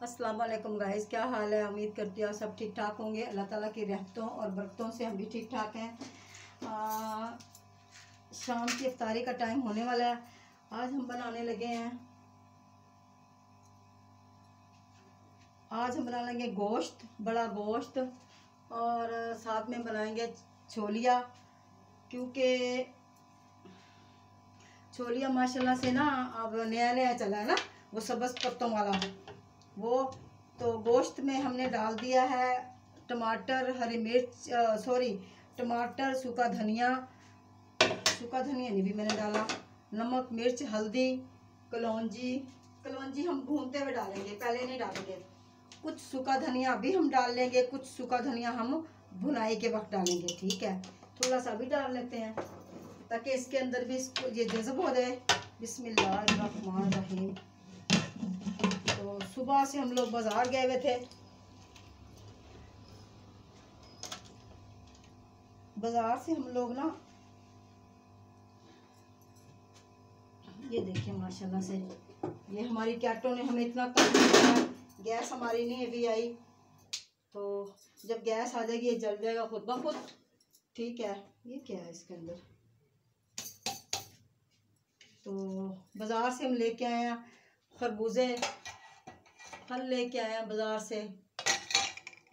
अस्सलाम वालेकुम गाइस, क्या हाल है। उम्मीद करती हूँ सब ठीक ठाक होंगे। अल्लाह ताला की रहमतों और बरकतों से हम भी ठीक ठाक हैं। शाम की इफ्तारी का टाइम होने वाला है। आज हम बनाने लगे हैं, आज हम बना लेंगे गोश्त, बड़ा गोश्त, और साथ में बनाएंगे छोलिया। क्योंकि छोलिया माशाल्लाह से ना अब नया नया चला है ना, वो सब्ज़ पत्तों वाला वो। तो गोश्त में हमने डाल दिया है टमाटर, हरी मिर्च, टमाटर, सूखा धनिया नहीं भी मैंने डाला, नमक, मिर्च, हल्दी, कलौंजी हम भूनते हुए डालेंगे, पहले नहीं डालेंगे। कुछ सूखा धनिया अभी हम डाल लेंगे, कुछ सूखा धनिया हम भुनाई के वक्त डालेंगे। ठीक है, थोड़ा सा भी डाल लेते हैं ताकि इसके अंदर भी इसको ये जज़ब हो जाए। बिस्मिल्लाहिर्रहमानिर्रहीम। तो सुबह से हम लोग बाजार गए हुए थे। बाजार से हम लोग ना, ये देखिए माशाल्लाह से, ये हमारी कैटो ने हमें इतना काम किया। गैस हमारी नहीं अभी आई, तो जब गैस आ जाएगी ये जल जाएगा खुद ब खुद। ठीक है, ये क्या है इसके अंदर। तो बाज़ार से हम लेके आए हैं खरबूजे, फल लेके आए हैं बाज़ार से,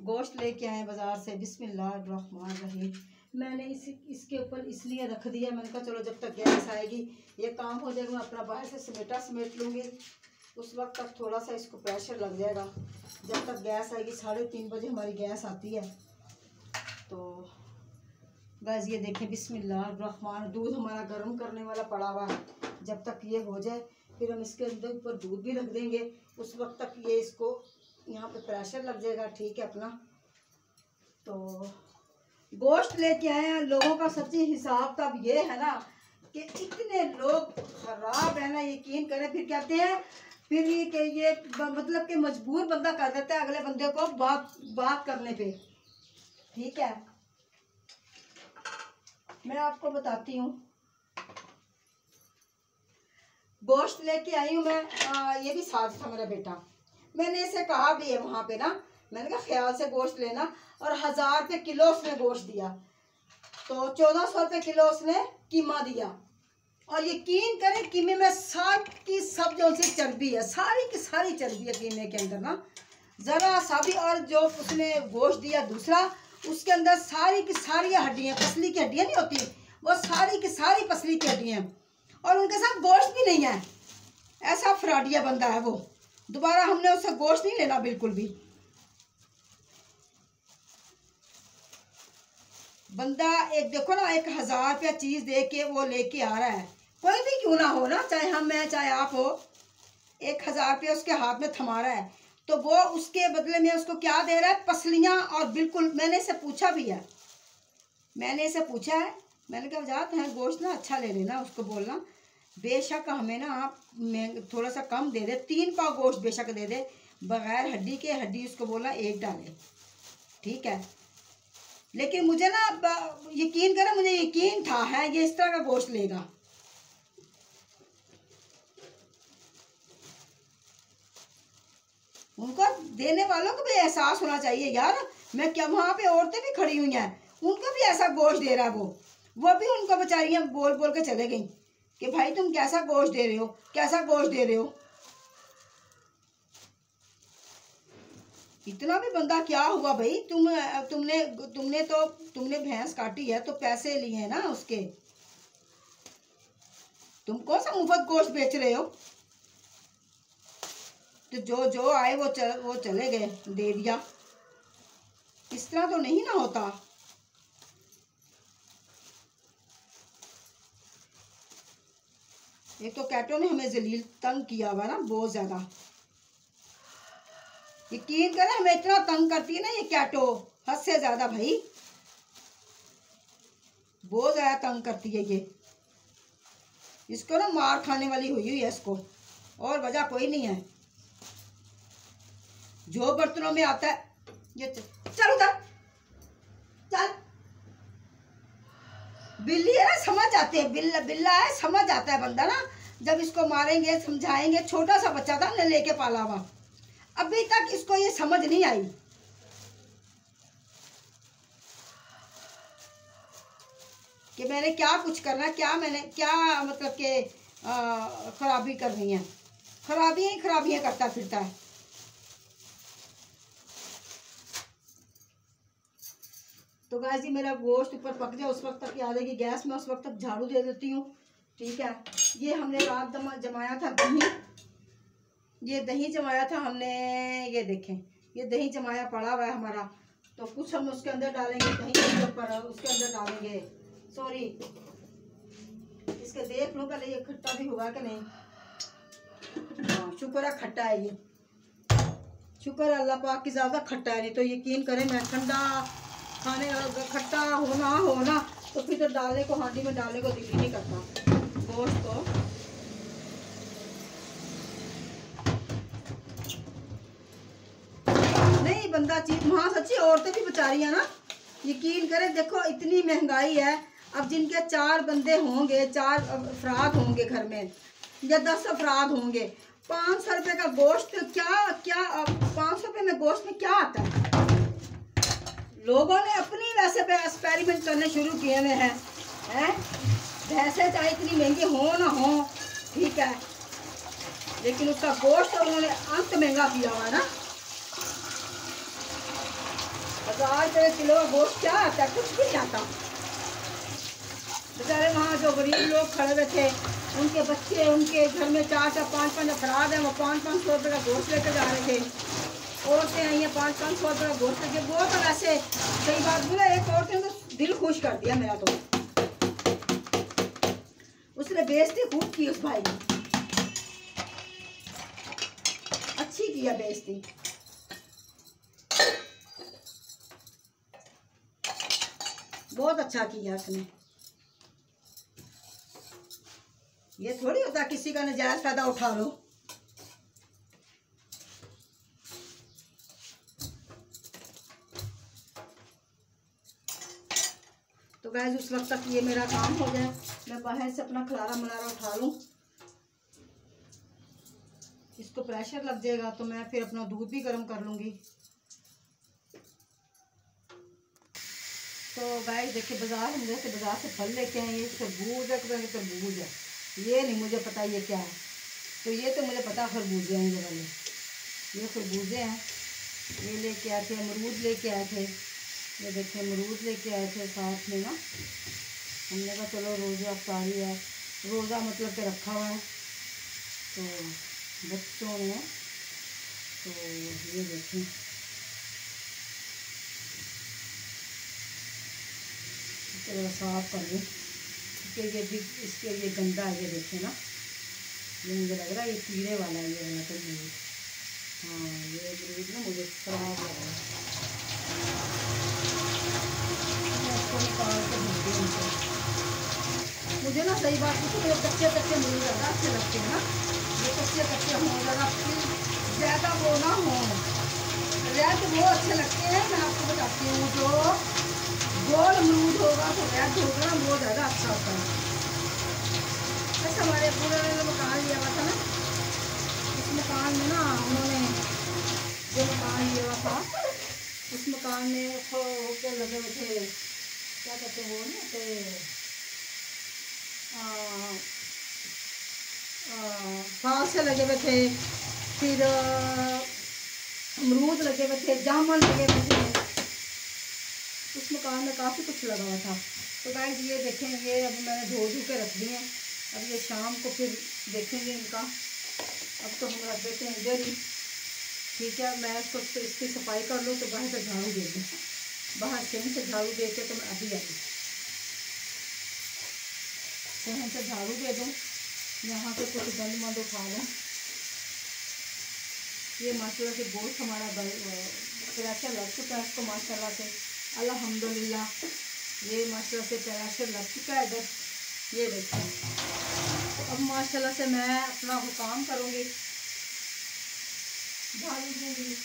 गोश्त लेके आए हैं बाज़ार से। बिस्मिल्लाहिर्रहमानिर्रहीम। मैंने इसके ऊपर इसलिए रख दिया, मैंने कहा चलो जब तक गैस आएगी ये काम हो जाएगा, मैं अपना बाहर से समेट लूँगी। उस वक्त तक थोड़ा सा इसको प्रेशर लग जाएगा। जब तक गैस आएगी, 3:30 बजे हमारी गैस आती है। तो बस ये देखें, बिस्मिल्लाहिर्रहमान। दूध हमारा गर्म करने वाला पड़ा हुआ है। जब तक ये हो जाए फिर हम इसके अंदर ऊपर दूध भी रख देंगे। उस वक्त तक ये इसको यहाँ पे प्रेशर लग जाएगा। ठीक है अपना। तो गोश्त लेके आए हैं। लोगों का सच्ची हिसाब तब ये है ना कि इतने लोग खराब है ना, यकीन करें। फिर कहते हैं फिर ये मतलब कि मजबूर बंदा कर देता है अगले बंदे को बात करने पे। ठीक है, मैं आपको बताती हूँ। गोश्त लेके आई हूँ मैं, ये भी साथ था मेरा बेटा। मैंने इसे कहा भी है वहाँ पे ना, मैंने कहा ख्याल से गोश्त लेना। और 1000 रुपये किलो उसने गोश्त दिया, तो 1400 रुपये किलो उसने कीमा दिया। और यकीन करें कीमे में सब जो सी चर्बी है, सारी की सारी चर्बी है कीमे के अंदर ना, ज़रा सा भी। और जो उसने गोश्त दिया दूसरा, उसके अंदर सारी की सारी हड्डियाँ, पसली की हड्डियाँ नहीं होती, वो सारी की सारी पसली की हड्डियाँ, और उनके साथ गोश्त भी नहीं है। ऐसा फ्रॉडिया बंदा है वो। दोबारा हमने उससे गोश्त नहीं लेना बिल्कुल भी। बंदा एक देखो ना, 1000 रुपया चीज़ दे के वो लेके आ रहा है, कोई भी क्यों ना हो ना, चाहे हम हैं चाहे आप हो। 1000 रुपया उसके हाथ में थमा रहा है, तो वो उसके बदले में उसको क्या दे रहा है? पसलियाँ। और बिल्कुल मैंने इसे पूछा भी है, मैंने कहा जात है गोश्त ना अच्छा ले लेना। उसको बोलना बेशक हमें ना आप थोड़ा सा कम दे दे, 3 पाव गोश्त बेशक दे दे, बगैर हड्डी के। हड्डी उसको बोलना 1 डाले। ठीक है, लेकिन मुझे ना यकीन करें, मुझे यकीन था है ये इस तरह का गोश्त लेगा। उनको देने वालों को भी एहसास होना चाहिए यार। मैं क्या, वहाँ पे औरतें भी खड़ी हुई हैं, उनको भी ऐसा गोश्त दे रहा है वो भी उनको बेचारियाँ बोल बोल के चले गई कि भाई तुम कैसा गोश्त दे रहे हो, कैसा गोश्त दे रहे हो। इतना भी बंदा क्या हुआ भाई। तुमने भैंस काटी है तो पैसे लिए हैं ना उसके। तुम कौन सा मुफ्त गोश्त बेच रहे हो? तो जो आए वो चले गए, दे दिया। इस तरह तो नहीं ना होता। एक तो कैटो ने हमें जलील तंग किया हुआ ना, बहुत ज्यादा। यकीन करें हमें इतना तंग करती है ना ये कैटो, हद से ज्यादा भाई, बहुत ज्यादा तंग करती है ये। इसको ना मार खाने वाली हुई है इसको, और वजह कोई नहीं है। जो बर्तनों में आता है ये चल उधर चल। बिल्ली है ना, समझ आते हैं, बिल्ला है, समझ आता है बंदा ना। जब इसको मारेंगे, समझाएंगे। छोटा सा बच्चा था, हमने लेके पाला हुआ। अभी तक इसको ये समझ नहीं आई। कि मैंने क्या कुछ करना, क्या मैंने क्या मतलब कि खराबी करनी है। खराबियाँ ही खराबियाँ करता फिरता है। तो गाइस जी मेरा गोश्त ऊपर पक जाए उस वक्त तक याद है कि गैस में उस वक्त तक झाड़ू दे देती हूँ। ठीक है, ये हमने रात जमाया था दही। ये दही जमाया था हमने, ये देखें ये दही जमाया पड़ा हुआ है हमारा। तो कुछ हम उसके अंदर डालेंगे, दही के ऊपर उसके अंदर डालेंगे। सॉरी, इसके देख लो पहले ये खट्टा भी होगा कि नहीं। हाँ शुक्र है खट्टा है ये, शुक्र है अल्लाह पाक की ज़्यादा खट्टा है। नहीं तो यकीन करें मैं ठंडा खाने खट्टा हो ना तो फिर तो डालने को हांडी में डालने को दिल ही नहीं करता गोश्त को। नहीं बंदा चीज वहाँ सच्ची औरतें भी बेचारी है ना, यकीन करें। देखो इतनी महंगाई है, अब जिनके 4 बंदे होंगे, 4 अफराद होंगे घर में या 10 अफराद होंगे, 500 रुपये का गोश्त क्या क्या 500 रुपये में गोश्त में क्या आता है। लोगों ने अपनी वैसे पे एक्सपेरिमेंट करने शुरू किए हुए हैं। भैंसे चाहे इतनी महंगी हो ना हो, ठीक है, लेकिन उसका गोश्त तो उन्होंने अंत महंगा किया हुआ है ना। 1000 रुपये किलो का गोश्त क्या आता है, कुछ भी नहीं आता। बेचारे वहाँ जो गरीब लोग खड़े हुए थे, उनके बच्चे, उनके घर में 4-4 5-5 अफराद हैं, वो 500-500 रुपये का गोश्त लेकर जा रहे थे। औरतें आई हैं 500-500 रुपये का गोश्त लेके। वो तो वैसे सही बात बोला, एक औरत ने तो दिल खुश कर दिया मेरा। तो उसने बेइज्जती खूब की उस भाई ने, अच्छी किया बेइज्जती। बहुत अच्छा किया उसने। ये थोड़ी होता किसी का नजायज फायदा उठा लो। तो गाइस उस वक्त तक ये मेरा काम हो जाए, मैं बाहर से अपना खलारा मलारा उठा लूँ। इसको प्रेशर लग जाएगा तो मैं फिर अपना दूध भी गर्म कर लूँगी। तो गाइस देखिए बाज़ार से फल लेके आए। ये तरबूज है, तरबूज है, ये नहीं मुझे पता ये क्या है। तो ये तो मुझे पता खरबूजे हैं, ये वाले ये खरबूजे हैं। ये लेके आए थे, अमरूद लेके आए थे। ये देखिए अमरूद लेके आए थे साथ में ना। हमने कहा चलो रोज़ा अफ्तारी है, रोज़ा मतलब के रखा हुआ है तो बच्चों ने। तो ये देखें तो साफ कर लें क्योंकि ये भी इसके ये गंदा है। ये देखें ना, ये मुझे लग रहा है ये कीड़े वाला है ये वाला तरबूज। हाँ ये अमरूद ना मुझे खराब लग रहा है। मुझे ना सही बात है, मुझे कच्चे अमरूद ज़्यादा अच्छे लगते हैं ना। ये कच्चे हों, ज़्यादा ज़्यादा वो ना हो, रेड वो अच्छे लगते हैं। मैं आपको बताती हूँ, जो गोल अमरूद होगा तो रेड होगा ना, वो ज़्यादा अच्छा होता है। ऐसा हमारे पूरे मकान लिया हुआ था ना, इस मकान में ना उन्होंने जो मकान लिया हुआ था उस मकान में होकर लगे हुए थे, क्या कहते हैं वो नहीं होते, फल से लगे हुए थे, फिर अमरूद लगे हुए थे, जामुन लगे हुए थे। उस मकान में काफ़ी कुछ लगा हुआ था। तो गाइस ये देखें, ये अब मैंने धो के रख दिए हैं। अब ये शाम को फिर देखेंगे इनका। अब तो हम रख देते हैं इधर ही, ठीक है। मैं इसकी सफाई कर लूँ तो बाहर से झाड़ू दे दूँ, बाहर से झाड़ू दे के तो मैं अभी आई यहाँ से झाड़ू दे दूँ, यहाँ से कुछ गंद मंद उठा लूँ। ये माशाल्लाह से गोश्त हमारा प्रेशर लग चुका है इसको माशाल्लाह से, अल्हम्दुलिल्लाह। ये माशाल्लाह से प्रेशर लग चुका है इधर, ये देखिए। तो अब माशाल्लाह से मैं अपना वो काम करूँगी, झाड़ू दूँगी।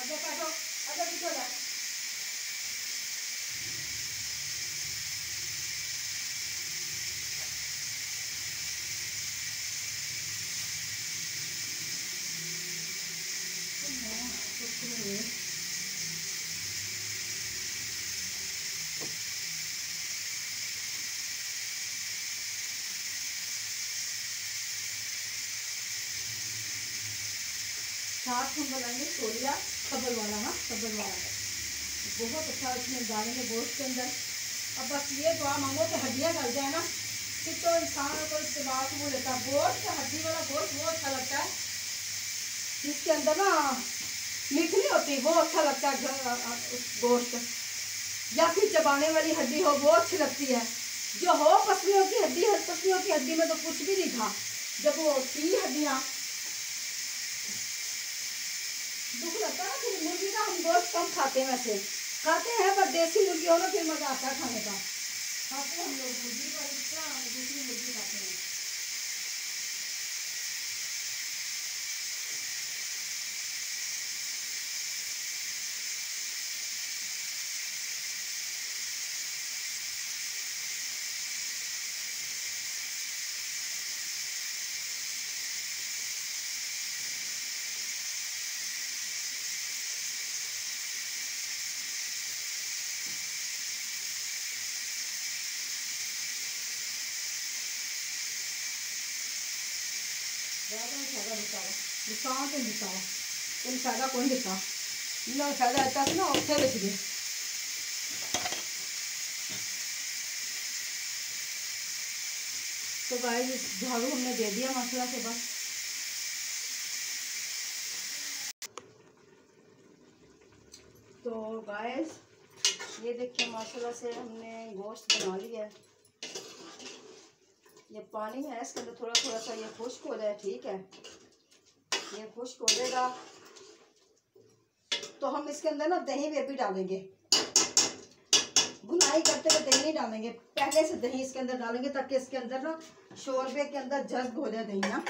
आगे काटो, आगे पीछे हो जा। साथ हम बनाएंगे छोलिया खबर वाला। हाँ, खबर वाला बहुत अच्छा उसमें डालेंगे गोश्त के अंदर। अब बस ये दुआ मांगो कि हड्डियाँ गल जाए ना, फिर तो इंसान को इसके बाद वो लेता है। गोश्त, हड्डी वाला गोश्त वो अच्छा लगता है, जिसके अंदर ना मीठ नहीं होती, वो अच्छा लगता है गोश्त। या फिर चबाने वाली हड्डी हो वो अच्छी लगती है। जो हो पसलियों की हड्डी, पसलियों की हड्डी में तो कुछ भी नहीं था। जब वो थी हड्डियाँ दुख लगता है ना। फिर मुर्गी का हम गोश्त कम खाते हैं, वैसे खाते हैं पर देसी मुर्गी हो ना फिर मजा आता है खाने का। खाते हैं हम लोग मुर्गी का, इतना दूसरी मुर्गी खाते हैं। फायदा बताओ, दुकान तो बताओ कोई फायदा कौन दिखा ना, फायदा आता ना उठे बेच गए। तो गाइस झाड़ू हमने दे दिया मसाला से बस। तो गाइस ये देखिए माशाल्लाह से हमने गोश्त बना लिया है। ये पानी है इसके अंदर थोड़ा थोड़ा सा ये खुश्क हो जाए, ठीक है। ये खुश्क हो जाएगा तो हम इसके अंदर ना दही भी डालेंगे। भुनाई करते हुए दही नहीं डालेंगे, पहले से दही इसके अंदर डालेंगे ताकि इसके अंदर ना शोरबे के अंदर जज्ब हो जाए दही ना।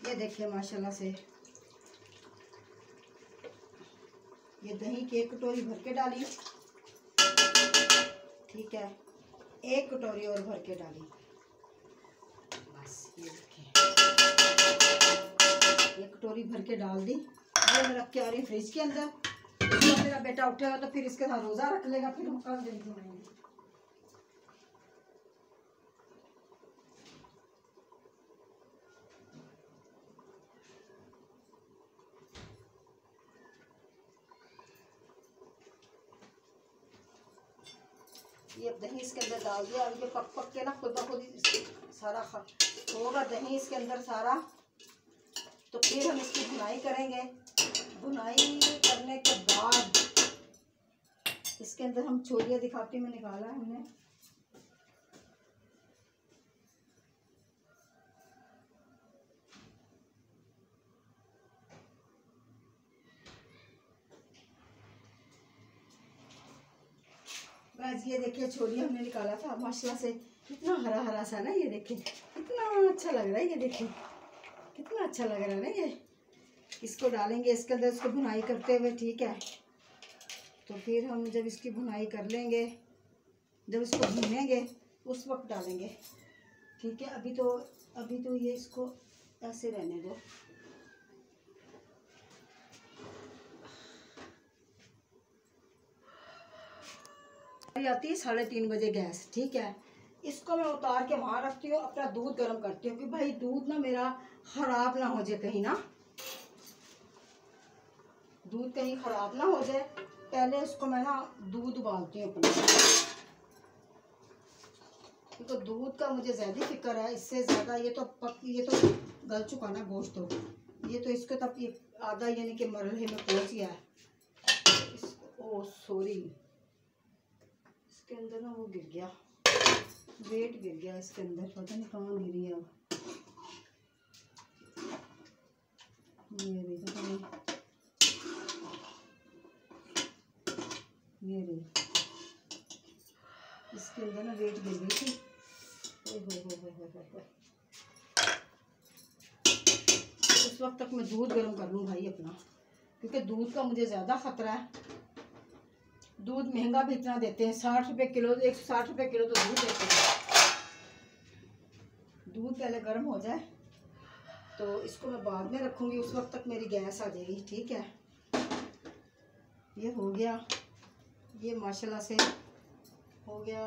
ये देखिए माशाल्लाह से ये दही की 1 कटोरी भर के डाली, ठीक है। 1 कटोरी और भर के डाली बस। ये देखिए 1 कटोरी भर के डाल दी। ये मैं रख के आ रही फ्रिज के अंदर। तो मेरा बेटा उठेगा तो फिर इसके साथ रोज़ा रख लेगा, फिर हम कल जल्दी बनाएंगे। ये दही इसके अंदर डाल दिया। अब ये पक पक के ना खुद ब खुद सारा होगा दही इसके अंदर सारा। तो फिर हम इसकी भुनाई करेंगे। भुनाई करने के बाद इसके अंदर हम छोलिया दिखाती में निकाला है हमने। बस ये देखिए छोलिया हमने निकाला था माशाल्लाह से, कितना हरा हरा सा ना। ये देखिए कितना अच्छा लग रहा है, ये देखिए कितना अच्छा लग रहा है ना। ये इसको डालेंगे इसके अंदर, इसको भुनाई करते हुए, ठीक है। तो फिर हम जब इसकी भुनाई कर लेंगे, जब इसको भूनेंगे उस वक्त डालेंगे, ठीक है। अभी तो ये इसको ऐसे रहने दो। आती है 3:30 बजे गैस, ठीक है। इसको मैं उतार के वहाँ रखती हूँ, अपना दूध गर्म करती हूँ कि भाई दूध ना मेरा खराब ना हो जाए कहीं ना, दूध कहीं खराब ना हो जाए। पहले इसको मैं ना दूध उबालती हूँ अपना, तो दूध का मुझे ज़्यादा फिक्र है। इससे ज़्यादा ये तो गल चुका ना गोश्त, तो ये तो इसको तब ये आधा यानी कि मरहले में पहुँच गया है। ओ सॉरी, इसके अंदर ना वो गिर गया, वेट गिर गया इसके अंदर, पता नहीं कहाँ गिरी है। ये रही इसके अंदर ना वेट गिर गई थी। उस वक्त तक मैं दूध गर्म कर लूँ भाई अपना, क्योंकि दूध का मुझे ज़्यादा ख़तरा है। दूध महंगा भी इतना देते हैं, 60 रुपये किलो, 160 रुपये किलो तो दूध देते हैं। दूध पहले गर्म हो जाए तो इसको मैं बाद में रखूँगी, उस वक्त तक मेरी गैस आ जाएगी। ठीक है, ये हो गया, ये माशाल्लाह से हो गया।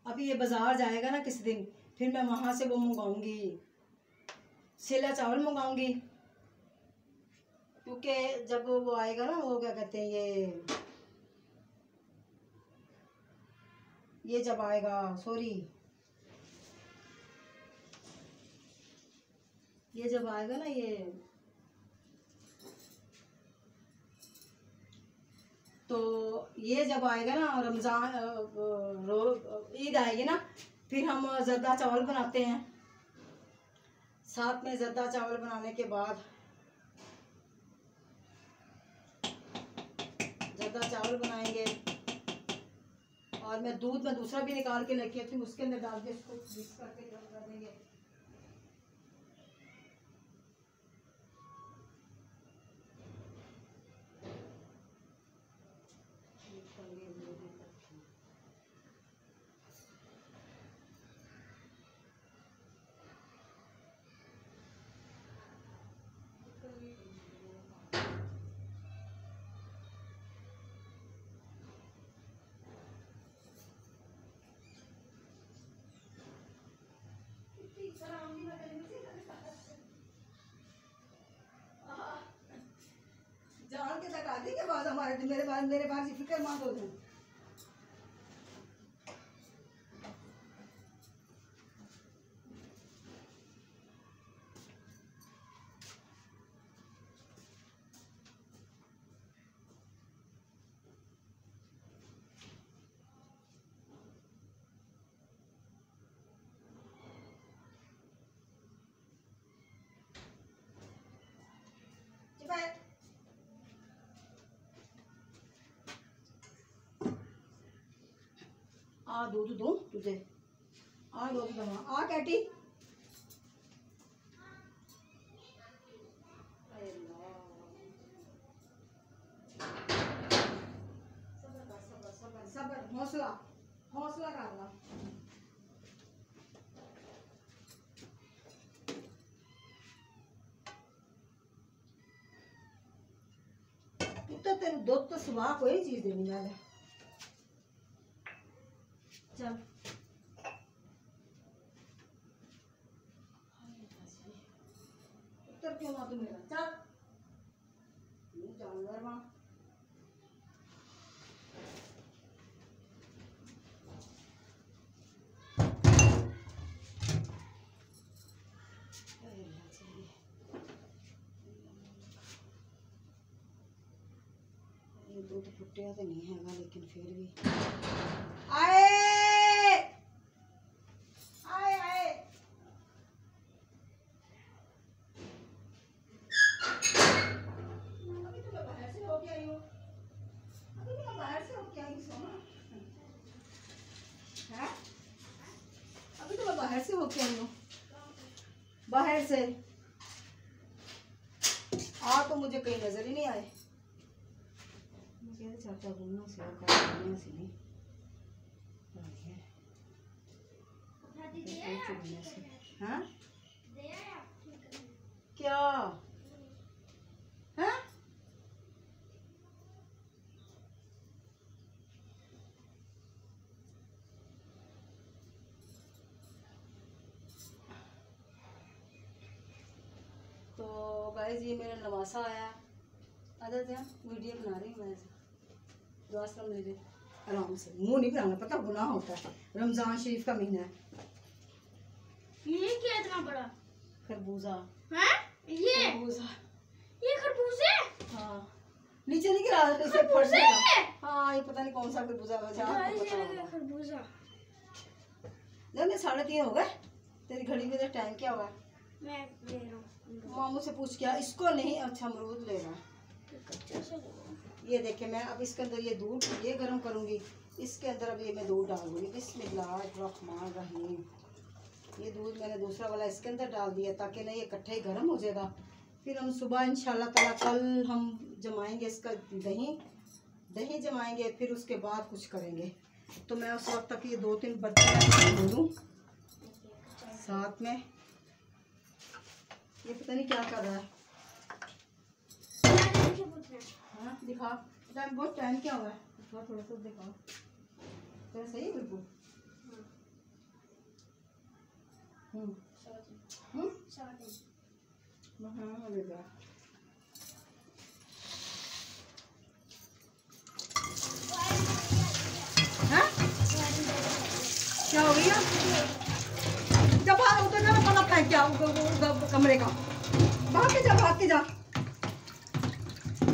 अभी ये बाज़ार जाएगा ना किसी दिन, फिर मैं वहाँ से वो मंगाऊंगी, सेला चावल मंगाऊंगी, क्योंकि जब वो आएगा ना, वो क्या कहते हैं, ये जब आएगा, सॉरी, ये जब आएगा ना, ये जब आएगा ना रमज़ान, ईद आएगी ना, फिर हम ज़र्दा चावल बनाते हैं। साथ में ज़र्दा चावल बनाने के बाद ज़र्दा चावल बनाएंगे, और मैं दूध में दूसरा भी निकाल के लेके आती हूँ, उसके अंदर डाल के इसको मिक्स करके गर्म कर देंगे। जान के तक आती है बात हमारे, मेरे पास फिक्र मत हो जाए। आ दूध दूं तुझे, आ दूध दूंगा, आ कैटी। सबर, हौसला हौसला करना। तो तेरे दूध तो सुबह कोई चीज देनी है, चल उत्तर क्यों ना तू मेरा, चल जानवर मां। दूध फुटिया तो नहीं है, लेकिन फिर भी आए आए आए। अभी तो मैं बाहर से होके आई हूँ, अभी तो मैं बाहर से होके आई सोना है, अभी तो मैं बाहर से होके आई हूँ, बाहर से आ तो मुझे कहीं नजर ही नहीं आए। चाचा बोलना से करना से नहीं हाँ क्या हाँ? तो गाइस ये मेरा नवासा आया, अदर वीडियो बना रही हूँ मैं, आराम से, मुंह नहीं बनाना, पता गुनाह होता है, रमजान शरीफ का महीना है। ये क्या इतना बड़ा खरबूजा है? ये खरबूजे? हाँ, नीचे नहीं गिरा तो इसे फट जाएगा। हाँ, ये पता नहीं कौन सा खरबूजा है, खरबूजा जाने 3:30 हो गए। तेरी घड़ी में टाइम क्या हुआ? मैं ले रहा हूँ। मामू से पूछ क्या? इसको नहीं, अच्छा अमरूद ले रहा है। ये देखे मैं अब इसके अंदर ये दूध ये गर्म करूँगी। इसके अंदर अब ये मैं दूध डालूंगी। बिस्मिल्लाहिर्रहमानिर्रहीम। ये दूध मैंने दूसरा वाला इसके अंदर डाल दिया ताकि ना ये इकट्ठा ही गर्म हो जाएगा। फिर हम सुबह इंशाल्लाह ताला कल हम जमाएंगे इसका दही जमाएंगे, फिर उसके बाद कुछ करेंगे। तो मैं उस वक्त तक ये 2-3 बर्तन धो दूँ साथ में। ये पता नहीं क्या कर रहा है। हाँ दिखा टाइम, बहुत टाइम क्या हुआ है? थोड़ा सा दिखाओ। तेरा सही है बिल्कुल। हाँ बेटा क्या हो गया? जब बाहर उतर जाना पड़ा फेंक क्या कमरे का। भाग के जा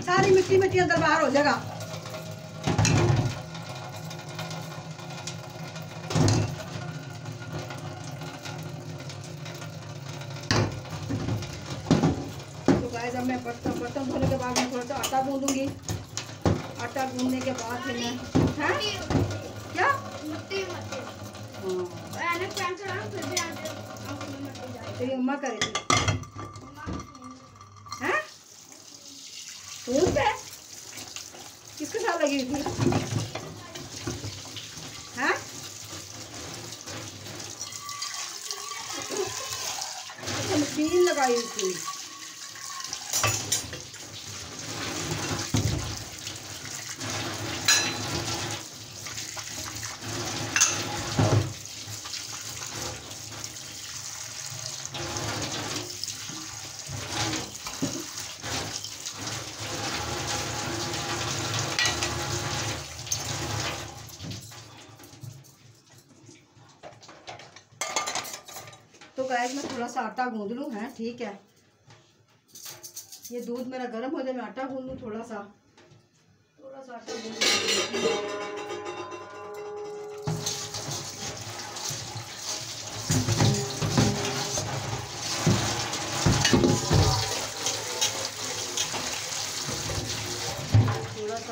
सारी मिट्टी अंदर बाहर हो जाएगा। तो गाइस अब मैं बर्तन धोने के बाद मैं थोड़ा सा आटा गूंदूंगी। आटा गूंदने के बाद फिर मैं क्या तेरी अम्मा करेगी हैं? पे किसके साथ लगी हुई थी? हैं? मशीन लगाई हुई थी। तो गाइस मैं थोड़ा सा आटा गूंद लूँ है, ठीक है। ये दूध मेरा गर्म हो जाए, मैं आटा गूंद लूँ थोड़ा सा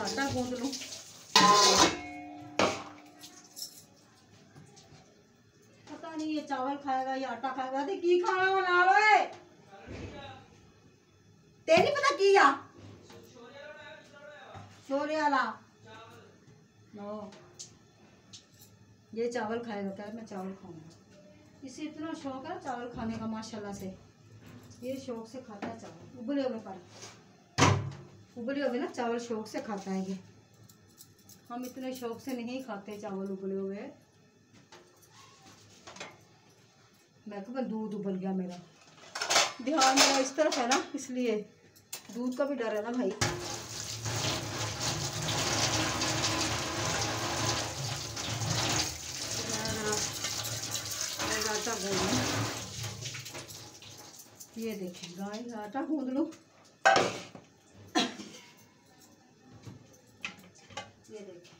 आटा गूंद लूँ। पता नहीं ये चावल खाएगा या आटा खाएगा। देख की खाना बना लो है ते नहीं पता की या छोरे वाला नो ये चावल खाएगा क्या? मैं चावल खाऊंगा। इसे इतना शौक है चावल खाने का माशाल्लाह से। ये शौक से खाता है चावल। उबले हुए ना चावल शौक से खाता है ये। हम इतने शौक से नहीं खाते चावल उबले हुए। मैं तो दूध उबल गया मेरा। ध्यान मेरा इस तरफ है ना, इसलिए दूध का भी डर है ना भाई। आटा गूंद ये देखिए गाय आटा गूंद लो। ये देखिए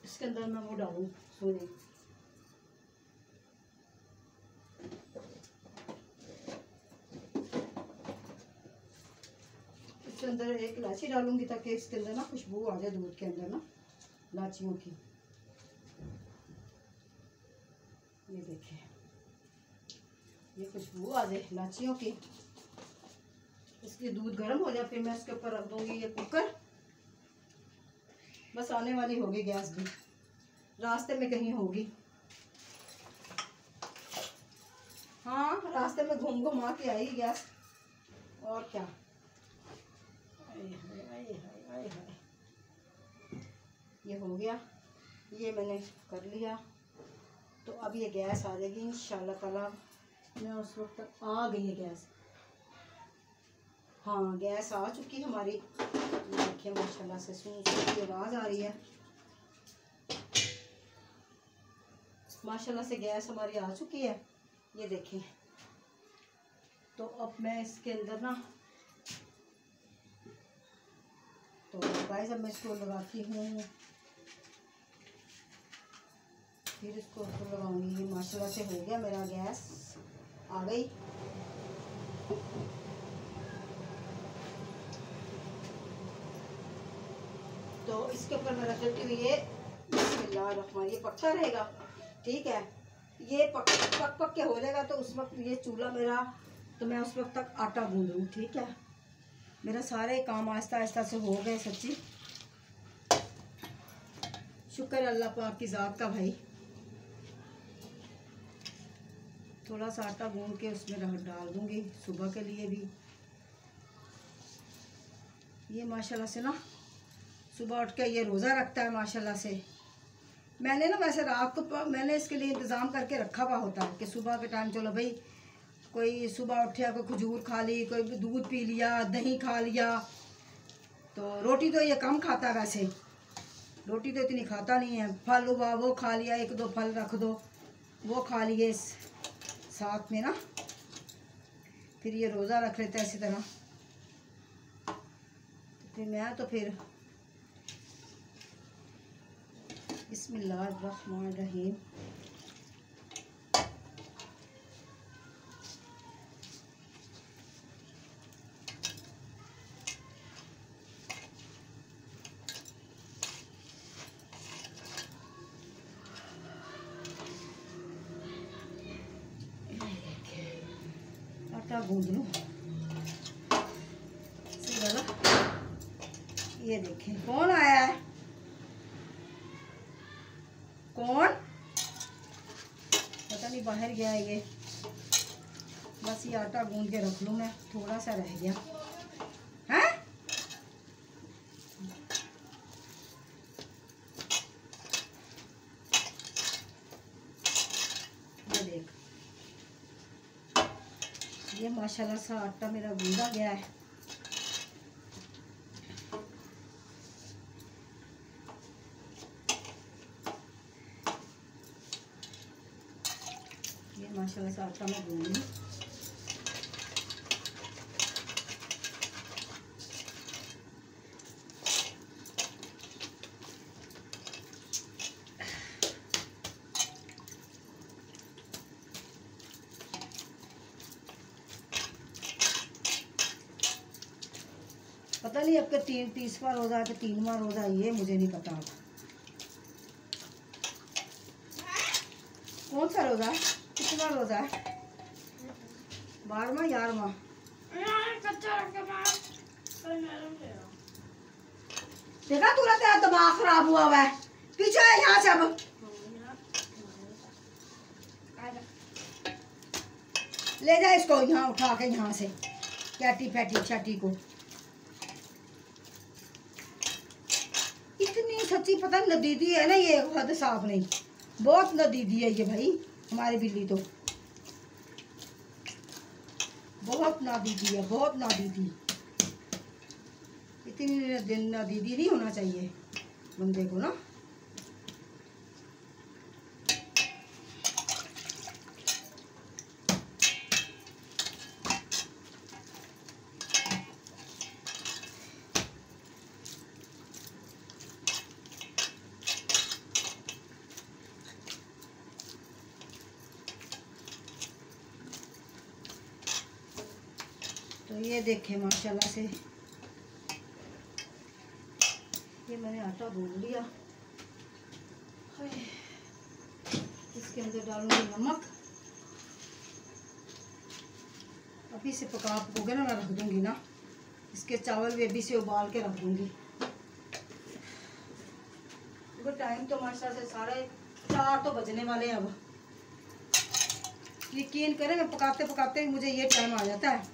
इसके अंदर मैं वो डालूं सोने। इसके अंदर एक इलायची डालूंगी ताकि इसके अंदर ना खुशबू आ जाए दूध के अंदर ना इलायचियों की। ये देखिए ये खुशबू आ जाए इलायचियों की। इसलिए दूध गर्म हो जाए, फिर मैं इसके ऊपर रख दूंगी ये कुकर। बस आने वाली होगी गैस भी, रास्ते में कहीं होगी। हाँ रास्ते में घुमा के आई गैस। और क्या आए ये हो गया, ये मैंने कर लिया। तो अब ये गैस आ जाएगी इंशाल्लाह ताला। मैं उस वक्त तक आ गई है गैस। हाँ गैस आ चुकी हमारी। देखिए माशाल्लाह से सुन की आवाज़ आ रही है। माशाल्लाह से गैस हमारी आ चुकी है, ये देखें। तो अब मैं इसके अंदर ना, तो गाइस अब मैं इसको लगाती हूँ, फिर इसको ऊपर लगाऊंगी। ये माशाल्लाह से हो गया मेरा, गैस आ गई। तो इसके ऊपर मैं रख देती हूँ ये, बिस्मिल्लाहिर्रहमानिर्रहीम। ये पकता रहेगा, ठीक है। ये पक के हो जाएगा तो उस वक्त ये चूल्हा मेरा, तो मैं उस वक्त तक आटा गूंद लूँ, ठीक है। मेरा सारे काम आहिस्ता आहिस्ता से हो गए, सच्ची शुक्र अल्लाह पाक की ज़ात का भाई। थोड़ा सा आटा गूंद के उसमें डाल दूंगी सुबह के लिए भी। ये माशाल्लाह से ना सुबह उठ के ये रोज़ा रखता है माशाल्लाह से। मैंने ना वैसे रात को मैंने इसके लिए इंतज़ाम करके रखा हुआ होता है कि सुबह के टाइम चलो भाई, कोई सुबह उठा, कोई खजूर खा ली, कोई दूध पी लिया, दही खा लिया। तो रोटी तो ये कम खाता है, वैसे रोटी तो इतनी खाता नहीं है। फल हुआ वो खा लिया, एक दो फल रख दो, वो खा लिए साथ में ना, फिर ये रोज़ा रख लेता है इसी तरह। फिर मैं तो फिर बिस्मिल्लाहिर्रहमानिर्रहीम। आटा गूंद लूँ, ये देखें कौन आया है, कौन पता नहीं बाहर गया है ये। बस ये आटा गूंद के रख लूँ मैं, थोड़ा सा रह गया है। ये देख, ये माशाल्लाह से आटा मेरा गूंदा गया है। ये माशाल्लाह से आटा मैं गूंद लूँ। पता नहीं अब के 30वां रोज़ा है कि 3वां रोज़ा है, ये मुझे नहीं पता। कौन सा रोज़ा है, कितना रोज़ा है, 12वां 11वां? देखा तूने, तेरा दिमाग खराब हुआ है, पीछे है यहाँ से। अब ले जा इसको यहाँ उठा के, यहाँ से कैटी फैटी छाटी को। इतनी सच्ची पता नहीं नदीदी है ना ये, हद साफ नहीं, बहुत नदीदी है ये भाई। हमारी बिल्ली तो बहुत नादीदी है, बहुत नादीदी। इतनी नादीदी नहीं होना चाहिए बंदे को ना। तो ये देखें माशाल्लाह से, ये मैंने आटा गूंद लिया। इसके अंदर डालूंगी नमक। अभी से पका के ना मैं रख दूंगी ना, इसके चावल भी अभी से उबाल के रख दूंगी। टाइम तो माशाल्लाह से 4:30 तो बजने वाले हैं। अब यकीन करें, मैं पकाते पकाते मुझे ये टाइम आ जाता है।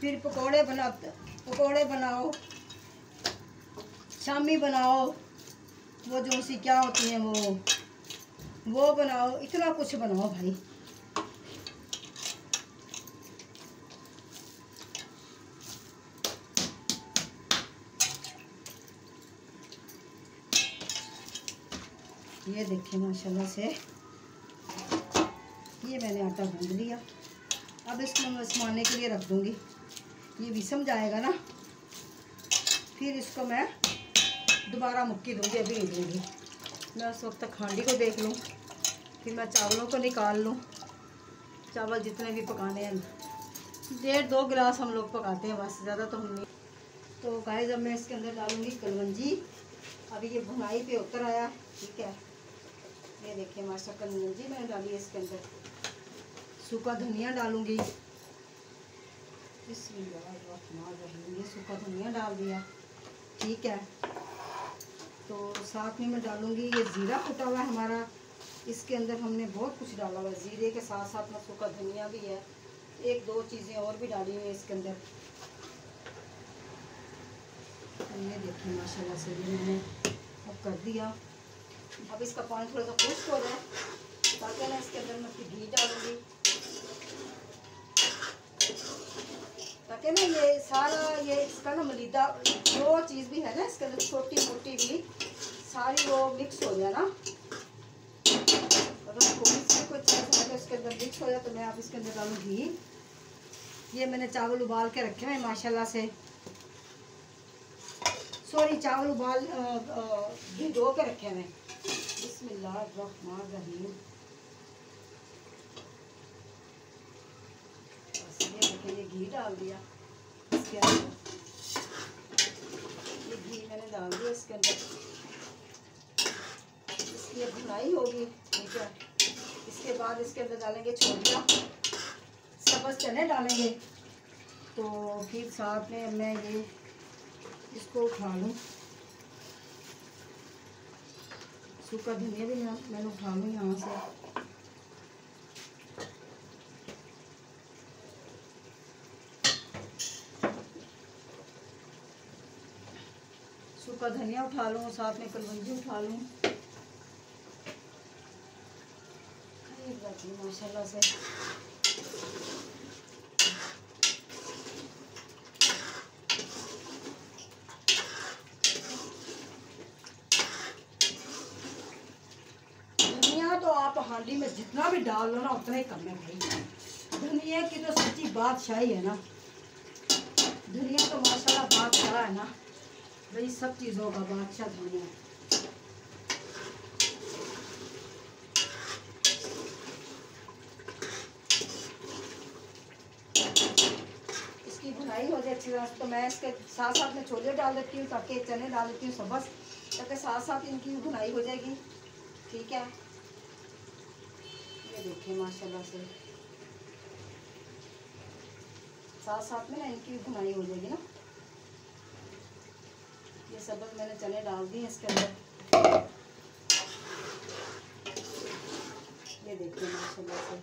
फिर पकोड़े बनाओ, शामी बनाओ, वो जो सी क्या होती हैं वो बनाओ, इतना कुछ बनाओ भाई। ये देखिए माशाल्लाह से ये मैंने आटा गूंद लिया। अब इसको मैं समाने के लिए रख दूँगी। ये भी समझ आएगा ना, फिर इसको मैं दोबारा मुक्की दूँगी, अभी नहीं दूँगी। मैं उस वक्त तक हांडी को देख लूँ, फिर मैं चावलों को निकाल लूँ। चावल जितने भी पकाने हैं 1.5-2 गिलास हम लोग पकाते हैं, बस ज़्यादा तो हम नहीं। तो गाइस अब मैं इसके अंदर डालूँगी कलवंजी। अभी ये भुनाई पे उतर आया, ठीक है। ये देखिए माशा कलवंजी मैंने डाली है इसके अंदर। सूखा धनिया डालूँगी, बिस्मिल्लाहिर्रहमानिर्रहीम। ये सूखा धनिया डाल दिया, ठीक है। तो साथ में मैं डालूँगी ये ज़ीरा कुटा हुआ है हमारा। इसके अंदर हमने बहुत कुछ डाला हुआ है, ज़ीरे के साथ साथ में सूखा धनिया भी है, 1-2 चीज़ें और भी डाली हुई है इसके अंदर। ये देखिए माशाल्लाह से ये मैंने अब कर दिया। अब इसका पानी थोड़ा सा खुश्क हो जाए, ताकि ना इसके अंदर मैं फिर घी डालूँगी, ताकि ना ये सारा ये इसका ना मलीदा जो चीज़ भी है ना इसके अंदर, छोटी मोटी भी सारी वो मिक्स हो जाए ना। अगर थोड़ी सी कोई चीज़ है तो इसके अंदर मिक्स हो जाए, तो मैं आप इसके अंदर डालूँ घी। ये मैंने चावल उबाल के रखे हैं माशाल्लाह से, सॉरी चावल उबाल भिगो के रखे हैं। बिस्मिल्लाहिर्रहमानिर्रहीम। बस ये देखिए ये घी डाल दिया इसके अंदर। ये घी मैंने डाल दिया इसके अंदर। इसकी भुनाई होगी, ठीक है। इसके बाद इसके अंदर डालेंगे छोलियाँ, सब्ज़ चने डालेंगे। तो फिर साथ में मैं ये इसको उठा लूँ, सूखा धनिया भी मैंने उठा लूँ यहाँ से। सूखा धनिया उठा लूँ, साथ में कलवंजी उठा लूँ। माशाल्लाह से धनिया तो आप हांडी में जितना भी डाल लो ना उतना ही कम है भाई। धनिया की तो सच्ची बादशाही है ना, धनिया तो माशाल्लाह बादशाह है ना भाई, सब चीज़ों का बादशाह धनिया। इसकी भुनाई हो जाए अच्छी तरह से, तो मैं इसके साथ साथ में छोले डाल देती हूँ, ताकि चने डाल देती हूँ सब्ज़, ताकि साथ साथ इनकी भुनाई हो जाएगी, ठीक है। ये देखिए माशाल्लाह से साथ साथ में ना इनकी भुनाई हो जाएगी ना। ये सब्ज़ मैंने चने डाल दिए इसके अंदर। ये देखिए माशाल्लाह से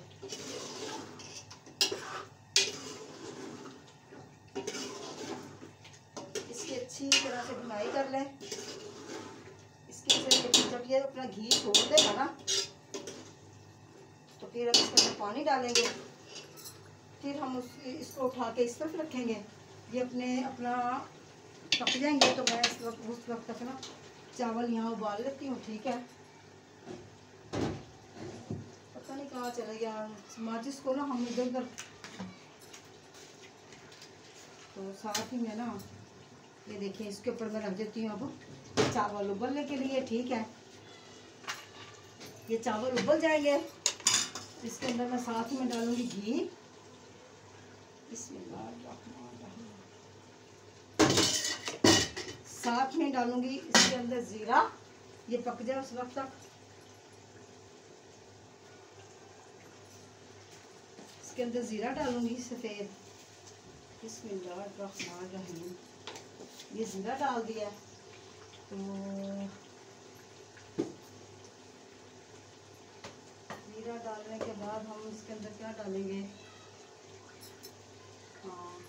इसकी अच्छी तरह से भुनाई कर लें। इसके जब ये अपना घी छोड़ देगा ना, तो फिर अब इसके अंदर पानी डालेंगे। फिर हम इसको उठा के इस तरफ रखेंगे, ये अपना पक जाएंगे। तो मैं उस वक्त तक ना चावल यहाँ उबाल लेती हूँ, ठीक है। पता नहीं कहाँ चले गया माचिस को ना, हम इधर उधर। तो साथ ही में ना ये देखिए इसके ऊपर मैं रख देती हूँ अब चावल उबलने के लिए, ठीक है। ये चावल उबल जाएंगे, इसके अंदर मैं साथ में डालूंगी घी। साथ में डालूंगी इसके अंदर ज़ीरा, ये पक जाए उस वक्त तक। इसके अंदर ज़ीरा डालूंगी सफ़ेद। बिस्मिल्लाहिर्रहमानिर्रहीम। ये ज़ीरा डाल दिया। तो ज़ीरा डालने के बाद हम इसके अंदर क्या डालेंगे, हाँ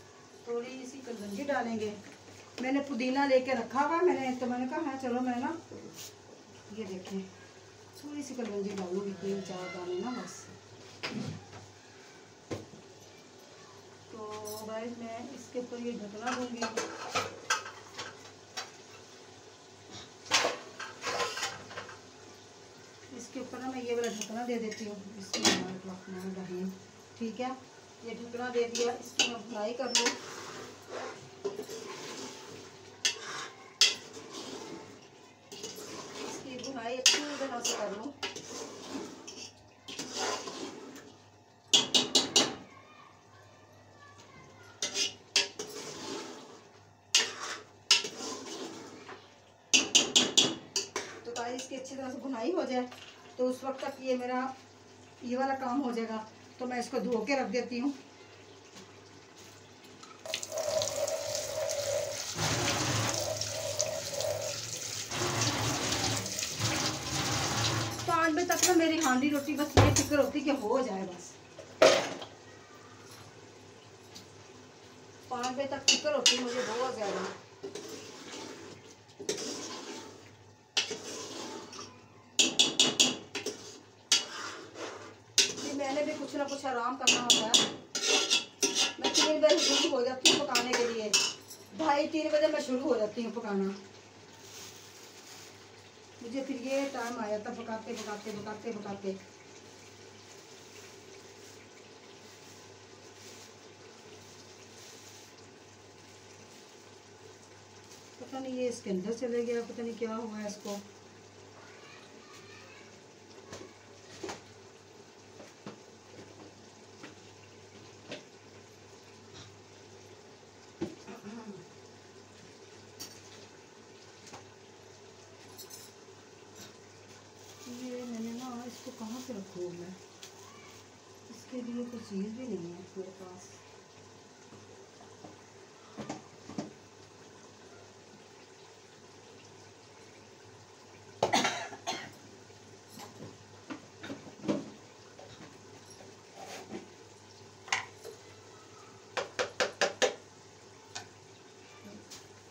थोड़ी सी कलवंजी डालेंगे। मैंने पुदीना लेके रखा हुआ, मैंने कहा है चलो मैं ना ये देखें थोड़ी सी कलवंजी डालूंगी, 3-4 दाने ना बस। तो गाइस मैं इसके ऊपर ये ढकना दूंगी। मैं ये वाला ढकना दे देती हूँ। बिस्मिल्लाहिर्रहमानिर्रहीम। ठीक है, ये ढकना दे दिया, इसकी मैं भुनाई कर लूँ। इसकी भुनाई अच्छी तरह से कर लूँ। इसकी अच्छी तरह से भुनाई हो जाए तो उस वक्त तक ये मेरा ये वाला काम हो जाएगा। तो मैं इसको धो के रख देती हूँ। तो 8 बजे तक ना मेरी हांडी रोटी बस ये फिक्र होती कि हो जाए, बस 5 बजे तक फिक्र होती है मुझे बहुत ज़्यादा। मैंने भी कुछ ना कुछ आराम करना होता है। मैं 3 बजे शुरू हो जाती हूँ पकाने के लिए, 2:30-3 बजे मैं शुरू हो जाती हूँ पकाना। मुझे फिर ये टाइम आ जाता पकाते पकाते पकाते पकाते। पता नहीं ये इसके अंदर चले गया, पता नहीं क्या हुआ है इसको। ये मैंने ना इसको कहाँ से रखूँ मैं, इसके लिए कोई चीज़ भी नहीं है मेरे पास।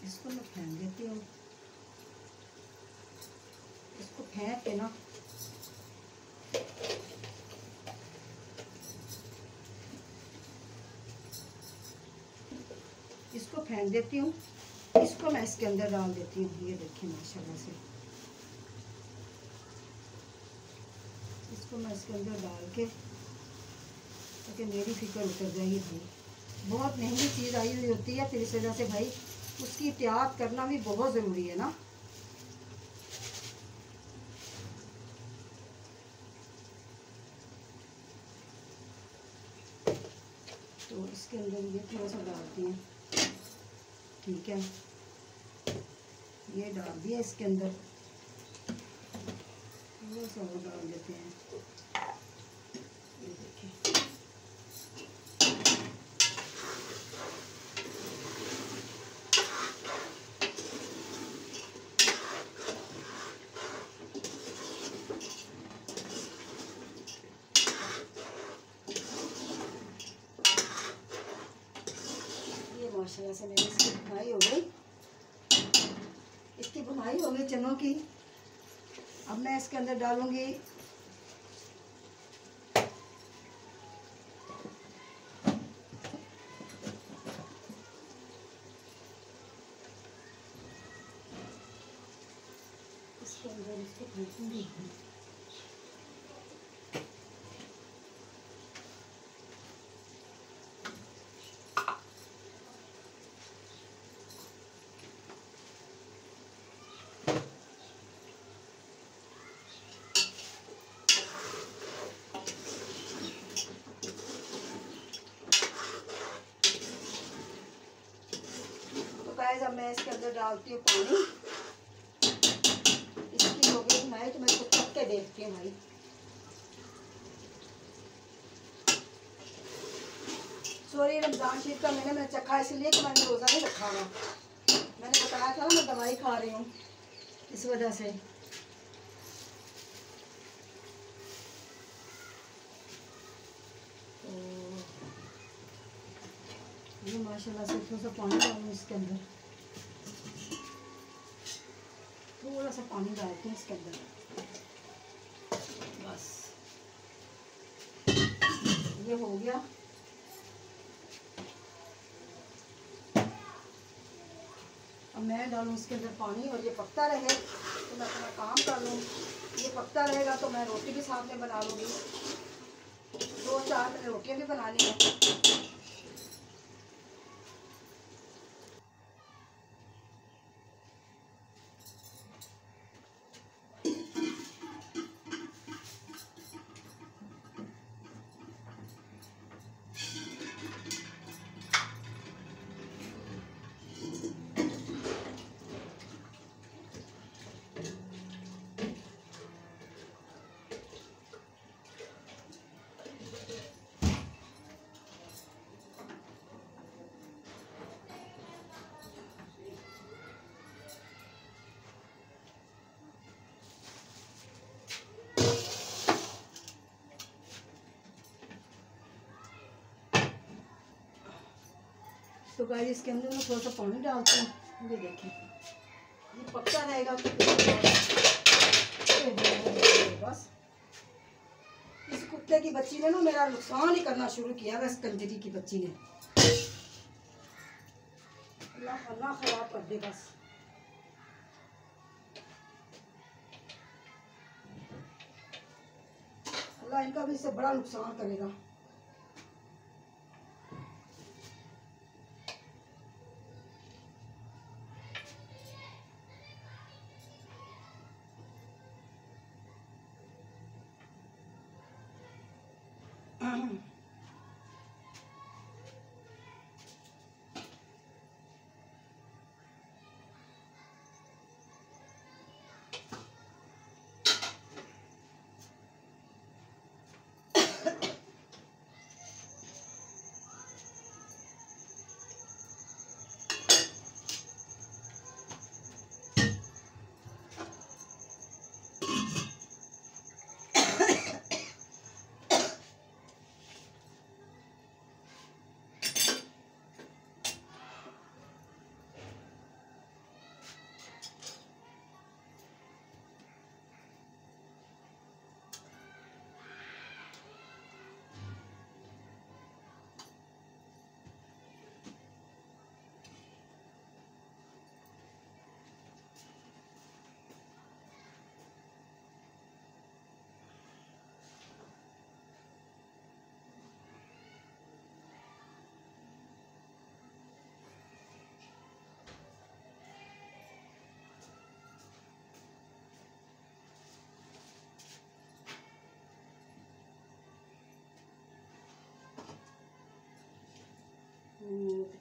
इसको मैं फेंक देती हूँ। इसको फेंक के ना इसको फेंक देती हूँ। इसको मैं इसके अंदर डाल देती हूँ। ये देखिए माशाल्लाह से इसको मैं इसके अंदर डाल के, ताकि मेरी फिक्र उतर जाएगी। भाई बहुत महंगी चीज़ आई हुई होती है, फिर इस वजह से भाई उसकी एहतियात करना भी बहुत ज़रूरी है ना। तो इसके अंदर ये थोड़ा सा डालती हैं। ठीक है, ये डाल दिया इसके अंदर, थोड़ा सा और डाल देते हैं। ये देखिए माशाल्लाह से मेरी इसकी भुनाई हो गई। इसकी भुनाई हो गई चनों की। अब मैं इसके अंदर डालूंगी इसके अंदर इसको फेंकूंगी। अब मैं इसके अंदर डालती हूँ पानी। इसकी हो गई भुनाई तो मैं इसको चख के देखती हूँ भाई। सॉरी रमज़ान शरीफ का मैंने चखा इसलिए कि मैंने रोज़ा नहीं रखा हुआ। मैंने बताया था ना मैं दवाई खा रही हूँ, इस वजह से। तो ये माशाल्लाह से थोड़ा सा पानी डालूँ इसके अंदर, थोड़ा सा पानी डालते हैं इसके अंदर बस। ये हो गया। अब मैं डालूँ इसके अंदर पानी और ये पकता रहे तो मैं अपना काम कर लूँ। ये पकता रहेगा तो मैं रोटी भी साथ में बना लूँगी, 2-4 रोटियाँ भी बनानी है। तो गाइस इसके अंदर मैं थोड़ा सा पानी डालती हूँ। ये देखें, ये पकता रहेगा तो बस। इस कुत्ते की बच्ची ने ना मेरा नुकसान ही करना शुरू किया। इस कंजरी की बच्ची ने अल्लाह खराब कर दे बस। अल्लाह इनका भी इससे बड़ा नुकसान करेगा।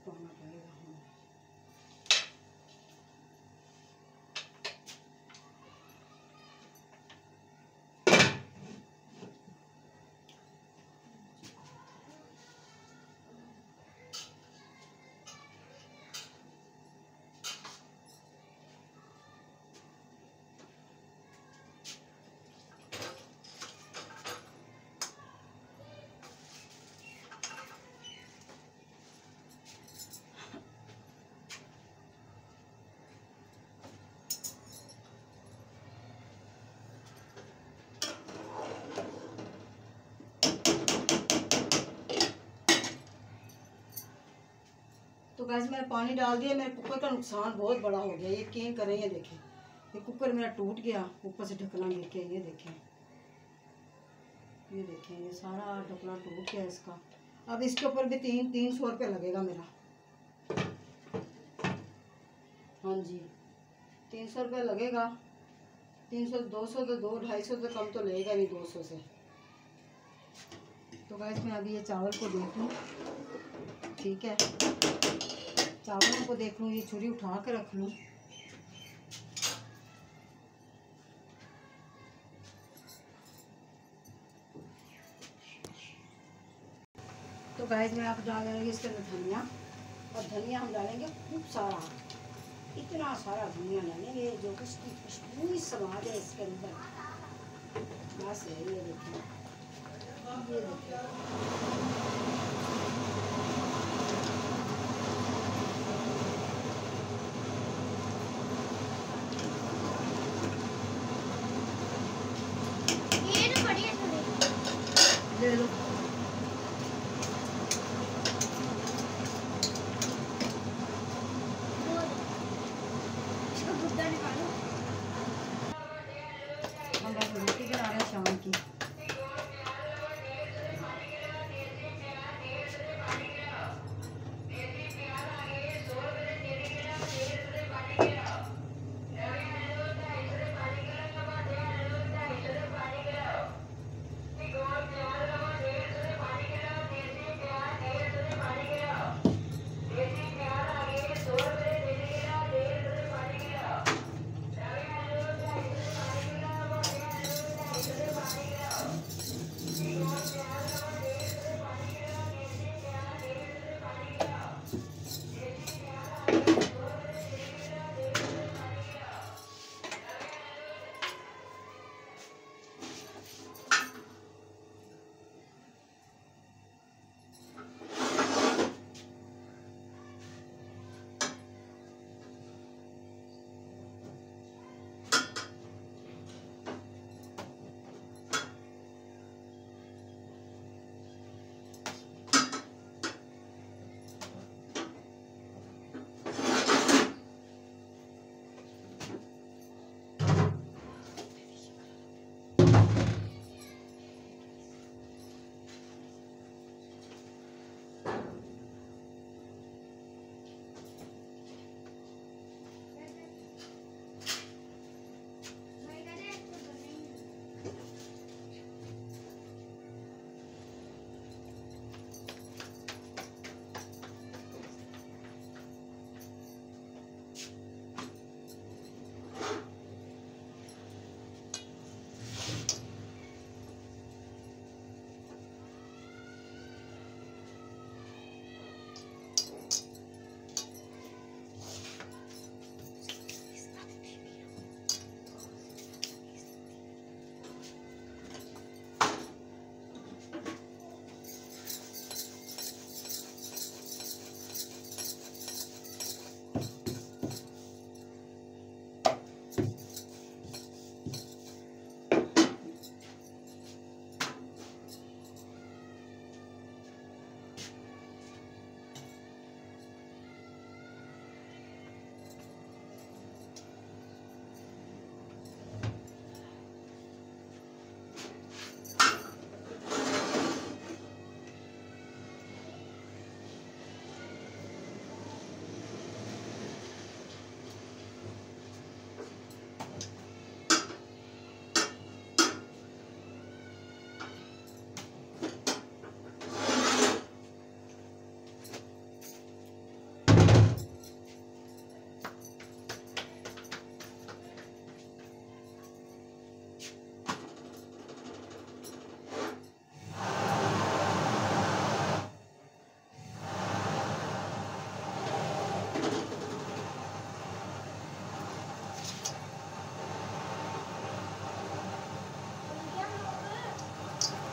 पाना पड़ेगा। तो गैस मैंने पानी डाल दिया। मेरे कुकर का नुकसान बहुत बड़ा हो गया। ये क्या करें, ये देखें, ये कुकर मेरा टूट गया, ऊपर से ढकना गिर के। ये देखें, ये देखें, ये सारा ढकना टूट गया इसका। अब इसके ऊपर भी 300 रुपये लगेगा मेरा। हाँ जी, 300 रुपये लगेगा। 300, 200 तो 200-250 तो कम तो लेगा नहीं 200 से। तो गैस मैं अभी ये चावल को देख लूँ, ठीक है, चावलों को देख लूँ, ये छुरी उठा के रख लूँ। तो गाइस मैं आप डाल देंगे इसके अंदर धनिया, और धनिया हम डालेंगे खूब सारा, इतना सारा धनिया डालेंगे जो कि इसकी खुशबू ही समा जाए इसके अंदर। बस है, ये देखिए, ये देखिए। ले लो।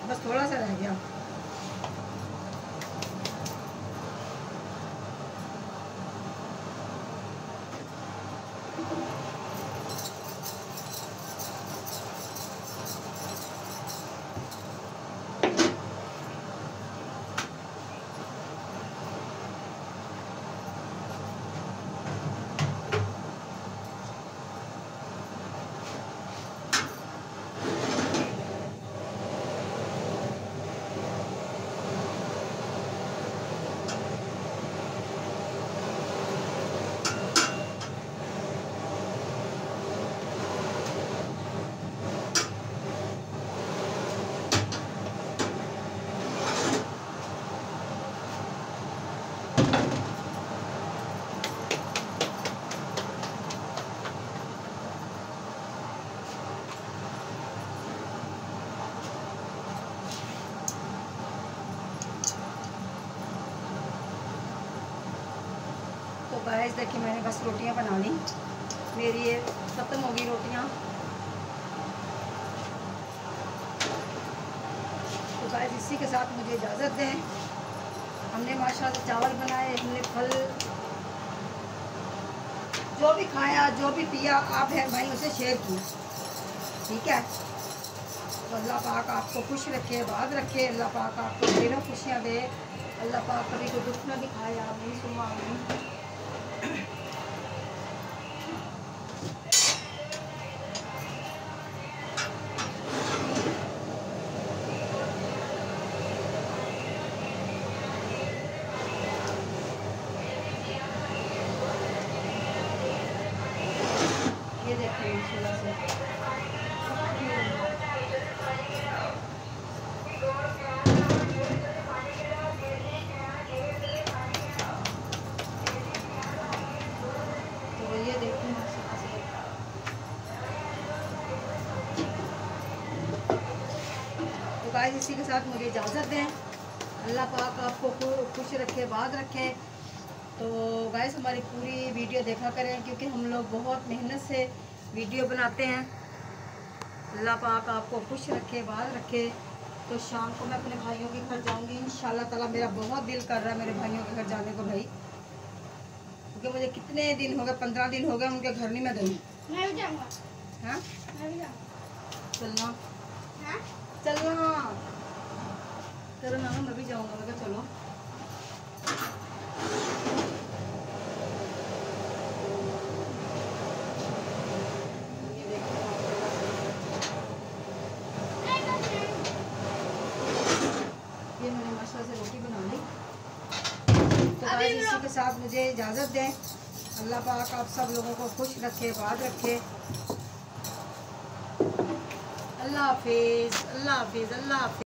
बस थोड़ा सा रह गया। तो गाइस देखिए मैंने बस रोटियां बना ली, मेरी ये ख़त्म हो गई रोटियां। तो गाइस इसी के साथ मुझे इजाज़त दें। हमने माशाल्लाह चावल बनाए, हमने फल जो भी खाया जो भी पिया आप है भाई उसे शेयर किया, ठीक है। तो अल्लाह पाक आपको खुश रखे, आबाद रखे, अल्लाह पाक आपको ढेरों खुशियाँ दे, अल्लाह पाक कभी को दुख न दिखाए। आमीन सुम्मा आमीन। ये देखिए माशाल्लाह से तो ये देखिए माशाल्लाह से। तो गाइस इसी के साथ मुझे इजाज़त दें। अल्लाह पाक आपको खुश रखे, आबाद रखे। तो गाइस हमारी पूरी वीडियो देखा करें क्योंकि हम लोग बहुत मेहनत से वीडियो बनाते हैं। अल्लाह पाक आपको खुश रखे, आबाद रखे। तो शाम को मैं अपने भाइयों के घर जाऊंगी इंशाल्लाह ताला। मेरा बहुत दिल कर रहा है मेरे भाइयों के घर जाने को भाई, क्योंकि मुझे कितने दिन हो गए, 15 दिन हो गए उनके घर नहीं मैं गई। मैं भी जाऊंगा। हाँ मैं भी जाऊंगा। चलना हाँ? चलना चलो ना, मैं भी जाऊंगा। मैं कहा चलो। ये मैंने माशाल्लाह से रोटी बना ली। तो गाइस इसी के साथ मुझे इजाज़त दें। अल्लाह पाक आप सब लोगों को खुश रखे, आबाद रखे। अल्लाह हाफिज़, अल्लाह हाफिज़, अल्लाह हाफिज़।